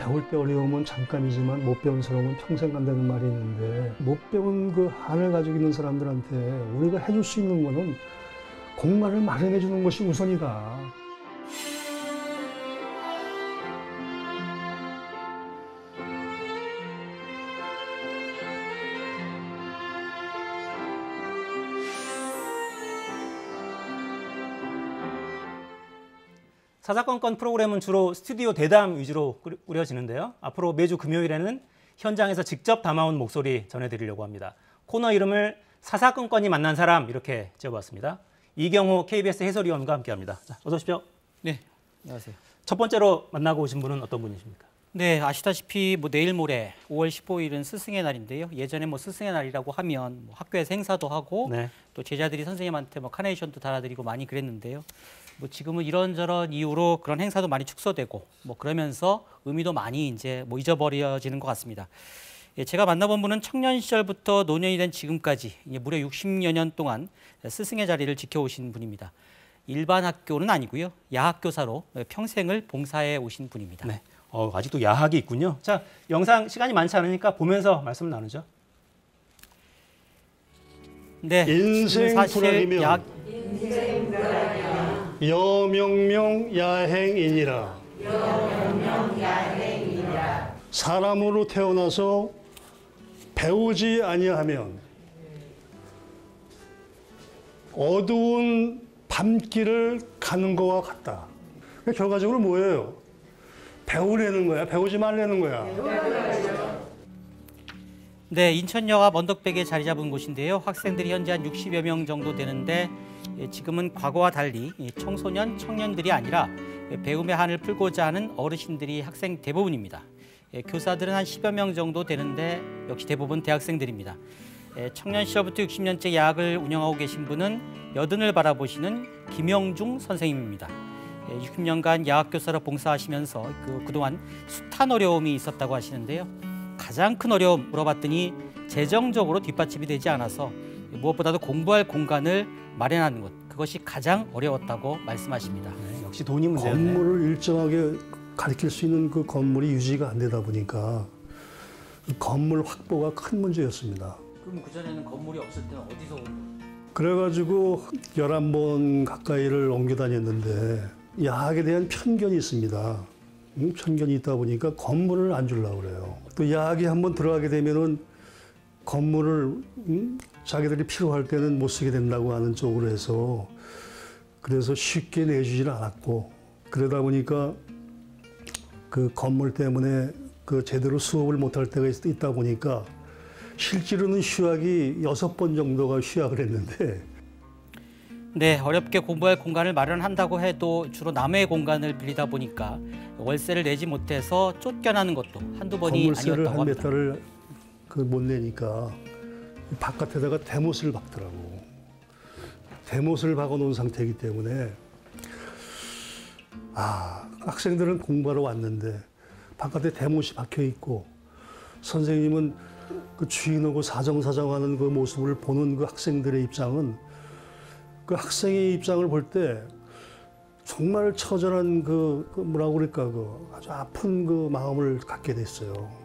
배울 때 어려움은 잠깐이지만 못 배운 사람은 평생 간다는 말이 있는데, 못 배운 그 한을 가지고 있는 사람들한테 우리가 해줄 수 있는 거는 공간을 마련해 주는 것이 우선이다. 사사건건 프로그램은 주로 스튜디오 대담 위주로 꾸려지는데요. 앞으로 매주 금요일에는 현장에서 직접 담아온 목소리 전해드리려고 합니다. 코너 이름을 사사건건이 만난 사람 이렇게 지어봤습니다. 이경호 KBS 해설위원과 함께합니다. 자, 어서 오십시오. 네, 안녕하세요. 첫 번째로 만나고 오신 분은 어떤 분이십니까? 네, 아시다시피 내일 모레 5월 15일은 스승의 날인데요. 예전에 스승의 날이라고 하면 학교에서 행사도 하고 네. 또 제자들이 선생님한테 카네이션도 달아드리고 많이 그랬는데요. 지금은 이런저런 이유로 그런 행사도 많이 축소되고 그러면서 의미도 많이 이제 잊어버려지는 것 같습니다. 예, 제가 만나본 분은 청년 시절부터 노년이 된 지금까지 무려 60여 년 동안 스승의 자리를 지켜오신 분입니다. 일반 학교는 아니고요. 야학교사로 평생을 봉사해 오신 분입니다. 네. 아직도 야학이 있군요. 자, 영상 시간이 많지 않으니까 보면서 말씀 나누죠. 네. 인생 불악이면 여명명 야행이니라. 사람으로 태어나서 배우지 아니하면 어두운 밤길을 가는 것과 같다. 결과적으로 뭐예요? 배우려는 거야? 배우지 말라는 거야? 네, 인천여합 언덕백에 자리 잡은 곳인데요. 학생들이 현재 한 60여 명 정도 되는데 지금은 과거와 달리 청소년, 청년들이 아니라 배움의 한을 풀고자 하는 어르신들이 학생 대부분입니다. 교사들은 한 10여 명 정도 되는데 역시 대부분 대학생들입니다. 청년 시절부터 60년째 야학을 운영하고 계신 분은 여든을 바라보시는 김영중 선생님입니다. 60년간 야학교사로 봉사하시면서 그동안 숱한 어려움이 있었다고 하시는데요. 가장 큰 어려움 물어봤더니 재정적으로 뒷받침이 되지 않아서 무엇보다도 공부할 공간을 마련하는 것, 그것이 가장 어려웠다고 말씀하십니다. 네, 역시 돈이 문제였네요. 건물을 일정하게 가리킬 수 있는 그 건물이 유지가 안 되다 보니까 건물 확보가 큰 문제였습니다. 그럼 그전에는 건물이 없을 때는 어디서 그래가지고 11번 가까이를 옮겨 다녔는데 야학에 대한 편견이 있습니다. 편견이 있다 보니까 건물을 안 주려고 그래요. 또 야학에 한번 들어가게 되면은 건물을 자기들이 필요할 때는 못 쓰게 된다고 하는 쪽으로 해서 그래서 쉽게 내주지는 않았고, 그러다 보니까 그 건물 때문에 그 제대로 수업을 못할 때가 있다 보니까 실제로는 휴학이 6번 정도가 휴학을 했는데, 네, 어렵게 공부할 공간을 마련한다고 해도 주로 남의 공간을 빌리다 보니까 월세를 내지 못해서 쫓겨나는 것도 한두 번이 건물세를 아니었다고 한 몇 합니다. 달을 못 내니까 바깥에다가 대못을 박더라고. 대못을 박아놓은 상태이기 때문에 학생들은 공부하러 왔는데 바깥에 대못이 박혀 있고 선생님은 그 주인하고 사정사정하는 그 모습을 보는 그 학생들의 입장은, 그 학생의 입장을 볼 때 정말 처절한 뭐라고 그럴까, 아주 아픈 그 마음을 갖게 됐어요.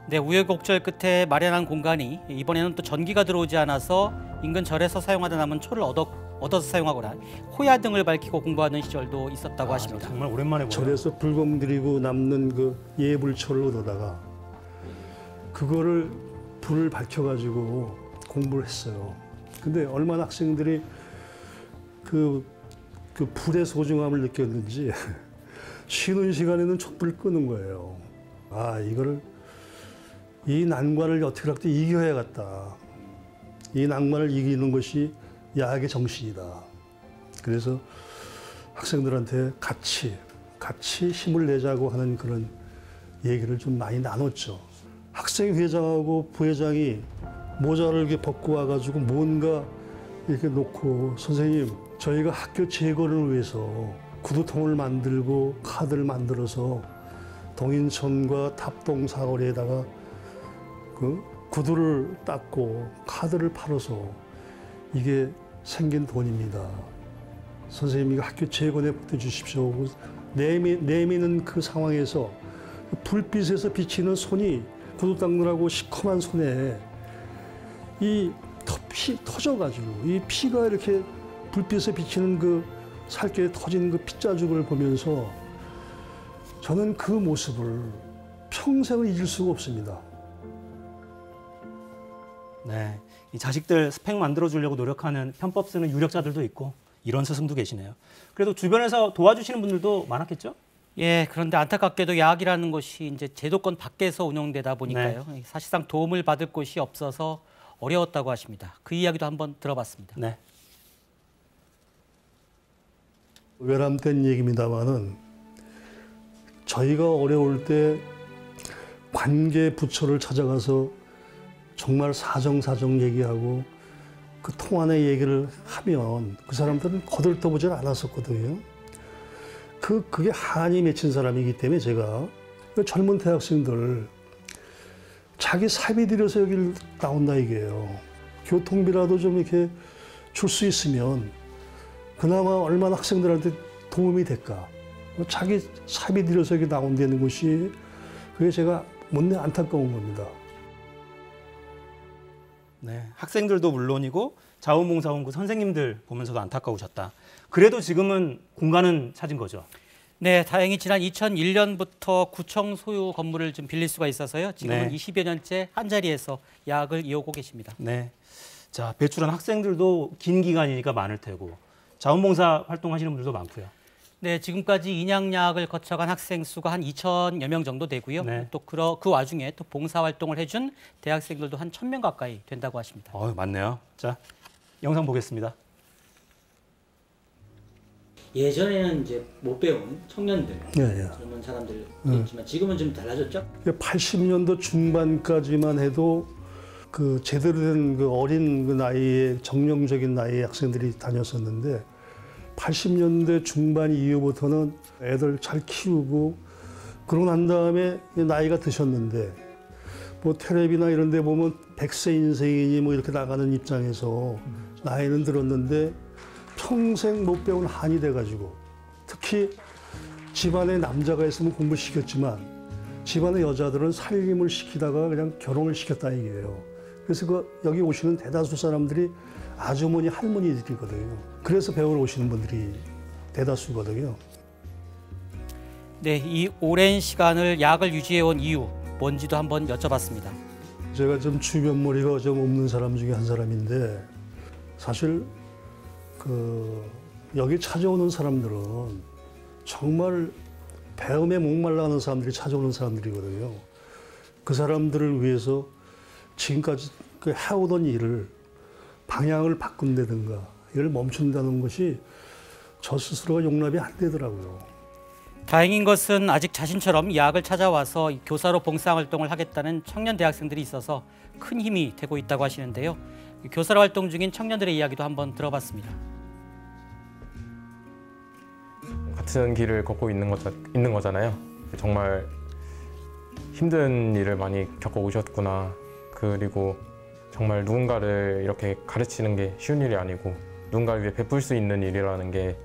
네, 우여곡절 끝에 마련한 공간이 이번에는 또 전기가 들어오지 않아서 인근 절에서 사용하다 남은 초를 얻어서 사용하거나 호야 등을 밝히고 공부하는 시절도 있었다고 하십니다. 정말 오랜만에 보네요. 절에서 불공 들이고 남는 그 예불초를 얻어다가 그거를 불을 밝혀가지고 공부를 했어요. 근데 얼마나 학생들이 그 불의 소중함을 느꼈는지 쉬는 시간에는 촛불을 끄는 거예요. 이 난관을 어떻게든 이겨야겠다. 이 난관을 이기는 것이 야학의 정신이다. 그래서 학생들한테 같이 힘을 내자고 하는 그런 얘기를 좀 많이 나눴죠. 학생회장하고 부회장이 모자를 이렇게 벗고 와가지고 뭔가 이렇게 놓고, 선생님, 저희가 학교 재건을 위해서 구두통을 만들고 카드를 만들어서 동인천과 탑동 사거리에다가 구두를 닦고 카드를 팔아서 이게 생긴 돈입니다. 선생님, 이거 학교 재건에 보태주십시오. 내미는 그 상황에서 불빛에서 비치는 손이 구두닦느라고 시커먼 손에 이 피 터져가지고 이 피가 이렇게 불빛에 비치는 그 살결에 터진 그 핏자국을 보면서 저는 그 모습을 평생을 잊을 수가 없습니다. 네, 이 자식들 스펙 만들어주려고 노력하는 편법 쓰는 유력자들도 있고 이런 스승도 계시네요. 그래도 주변에서 도와주시는 분들도 많았겠죠? 예, 그런데 안타깝게도 야학이라는 것이 이제 제도권 밖에서 운영되다 보니까요. 사실상 도움을 받을 곳이 없어서 어려웠다고 하십니다. 그 이야기도 한번 들어봤습니다. 네. 외람된 얘기입니다만은 저희가 어려울 때 관계 부처를 찾아가서 정말 사정사정 얘기하고 그 통안의 얘기를 하면 그 사람들은 거들떠보질 않았었거든요. 그게 한이 맺힌 사람이기 때문에 제가 그 젊은 대학생들 자기 사비 들여서 여기를 나온다 이게요. 교통비라도 좀 이렇게 줄 수 있으면 그나마 얼마나 학생들한테 도움이 될까. 자기 사비 들여서 여기 나온다는 것이 그게 제가 못내 안타까운 겁니다. 네, 학생들도 물론이고 자원봉사원구 선생님들 보면서도 안타까우셨다. 그래도 지금은 공간은 찾은 거죠? 네, 다행히 지난 2001년부터 구청 소유 건물을 좀 빌릴 수가 있어서요. 지금은 네. 20여 년째 한자리에서 야학을 이어오고 계십니다. 네. 자, 배출한 학생들도 긴 기간이니까 많을 테고 자원봉사 활동하시는 분들도 많고요. 네, 지금까지 인양야학을 거쳐간 학생 수가 한 2,000여 명 정도 되고요. 네. 또 그 와중에 또 봉사활동을 해준 대학생들도 한 1,000명 가까이 된다고 하십니다. 많네요. 자, 영상 보겠습니다. 예전에는 이제 못 배운 청년들, 예. 젊은 사람들이 있지만 지금은 좀 달라졌죠? 80년도 중반까지만 해도 그 제대로 된 그 어린 그 나이에 정령적인 나이의 학생들이 다녔었는데 80년대 중반 이후부터는 애들 잘 키우고 그러고 난 다음에 나이가 드셨는데 뭐 텔레비나 이런 데 보면 100세 인생이니 뭐 이렇게 나가는 입장에서 나이는 들었는데 평생 못 배운 한이 돼가지고 특히 집안에 남자가 있으면 공부시켰지만 집안의 여자들은 살림을 시키다가 그냥 결혼을 시켰다 이게요. 그래서 여기 오시는 대다수 사람들이 아주머니 할머니들이거든요. 그래서 배우러 오시는 분들이 대다수거든요. 네, 이 오랜 시간을 야학을 유지해온 이유 뭔지도 한번 여쭤봤습니다. 제가 좀 주변머리가 좀 없는 사람 중에 한 사람인데 사실 여기 찾아오는 사람들은 정말 배움에 목말라하는 사람들이 찾아오는 사람들이거든요. 그 사람들을 위해서 지금까지 해오던 일을 방향을 바꾼다든가 이걸 멈춘다는 것이 저 스스로가 용납이 안 되더라고요. 다행인 것은 아직 자신처럼 야학을 찾아와서 교사로 봉사활동을 하겠다는 청년 대학생들이 있어서 큰 힘이 되고 있다고 하시는데요. 교사로 활동 중인 청년들의 이야기도 한번 들어봤습니다. 같은 길을 걷고 있는 거잖아요. 정말 힘든 일을 많이 겪어오셨구나. 그리고 정말 누군가를 이렇게 가르치는 게 쉬운 일이 아니고 누군가를 위해 베풀 수 있는 일이라는 게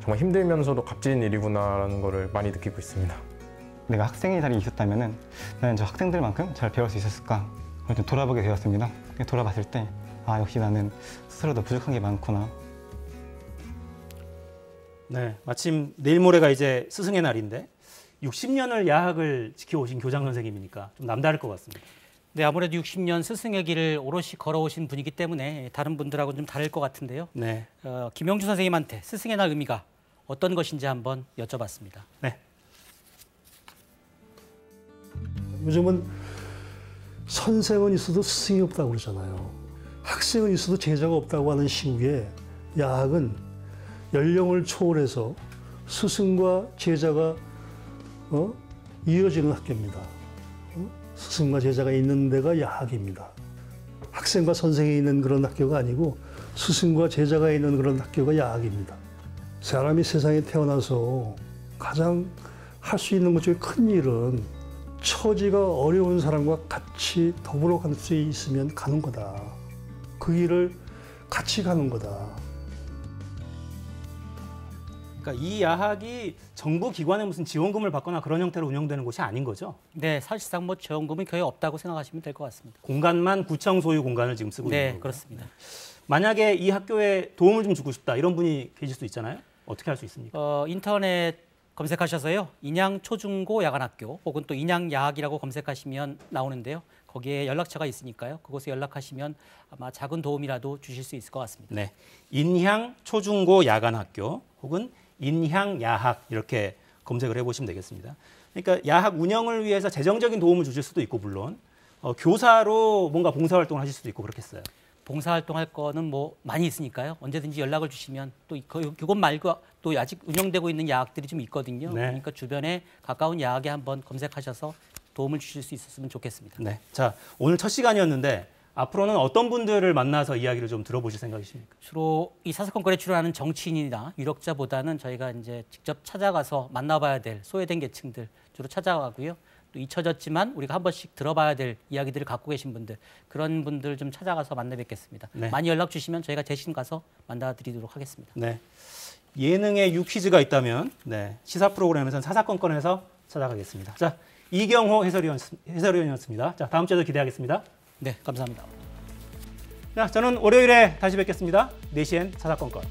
정말 힘들면서도 값진 일이구나라는 거를 많이 느끼고 있습니다. 내가 학생의 자리에 있었다면 나는 저 학생들만큼 잘 배울 수 있었을까? 그걸 좀 돌아보게 되었습니다. 돌아봤을 때 역시 나는 스스로도 부족한 게 많구나. 네, 마침 내일 모레가 이제 스승의 날인데 60년을 야학을 지켜오신 교장 선생님이니까 좀 남다를 것 같습니다. 네, 아무래도 60년 스승의 길을 오롯이 걸어오신 분이기 때문에 다른 분들하고는 좀 다를 것 같은데요. 네. 김영주 선생님한테 스승의 날 의미가 어떤 것인지 한번 여쭤봤습니다. 네. 요즘은 선생은 있어도 스승이 없다고 그러잖아요. 학생은 있어도 제자가 없다고 하는 시국에 야학은 연령을 초월해서 스승과 제자가 이어지는 학교입니다. 스승과 제자가 있는 데가 야학입니다. 학생과 선생이 있는 그런 학교가 아니고 스승과 제자가 있는 그런 학교가 야학입니다. 사람이 세상에 태어나서 가장 할 수 있는 것 중에 큰 일은 처지가 어려운 사람과 같이 더불어 갈 수 있으면 가는 거다. 그 길을 같이 가는 거다. 그러니까 이 야학이 정부 기관에 무슨 지원금을 받거나 그런 형태로 운영되는 곳이 아닌 거죠. 네, 사실상 뭐 지원금이 거의 없다고 생각하시면 될 것 같습니다. 공간만 구청 소유 공간을 지금 쓰고 있는 네, 거고요. 그렇습니다. 만약에 이 학교에 도움을 좀 주고 싶다 이런 분이 계실 수 있잖아요. 어떻게 할 수 있습니까? 인터넷 검색하셔서요. 인양 초중고 야간학교 혹은 또 인양 야학이라고 검색하시면 나오는데요. 거기에 연락처가 있으니까요. 그곳에 연락하시면 아마 작은 도움이라도 주실 수 있을 것 같습니다. 네, 인향 초중고 야간학교 혹은 인향 야학 이렇게 검색을 해보시면 되겠습니다. 그러니까 야학 운영을 위해서 재정적인 도움을 주실 수도 있고 물론 교사로 뭔가 봉사활동을 하실 수도 있고 그렇겠어요. 봉사활동할 거는 뭐 많이 있으니까요. 언제든지 연락을 주시면 또 그것 말고 또 아직 운영되고 있는 야학들이 좀 있거든요. 네. 그러니까 주변에 가까운 야학에 한번 검색하셔서 도움을 주실 수 있었으면 좋겠습니다. 네, 자 오늘 첫 시간이었는데 앞으로는 어떤 분들을 만나서 이야기를 좀 들어보실 생각이십니까? 주로 이 사사건건에 출연하는 정치인이나 유력자보다는 저희가 이제 직접 찾아가서 만나봐야 될 소외된 계층들 주로 찾아가고요. 또 잊혀졌지만 우리가 한 번씩 들어봐야 될 이야기들을 갖고 계신 분들 그런 분들 좀 찾아가서 만나 뵙겠습니다. 네. 많이 연락 주시면 저희가 대신 가서 만나드리도록 하겠습니다. 네, 예능에 유퀴즈가 있다면 네, 시사 프로그램에서는 사사건건에서 찾아가겠습니다. 자 이경호 해설위원이었습니다. 자 다음 주에도 기대하겠습니다. 네, 감사합니다. 자, 저는 월요일에 다시 뵙겠습니다. 4시엔 사사건건.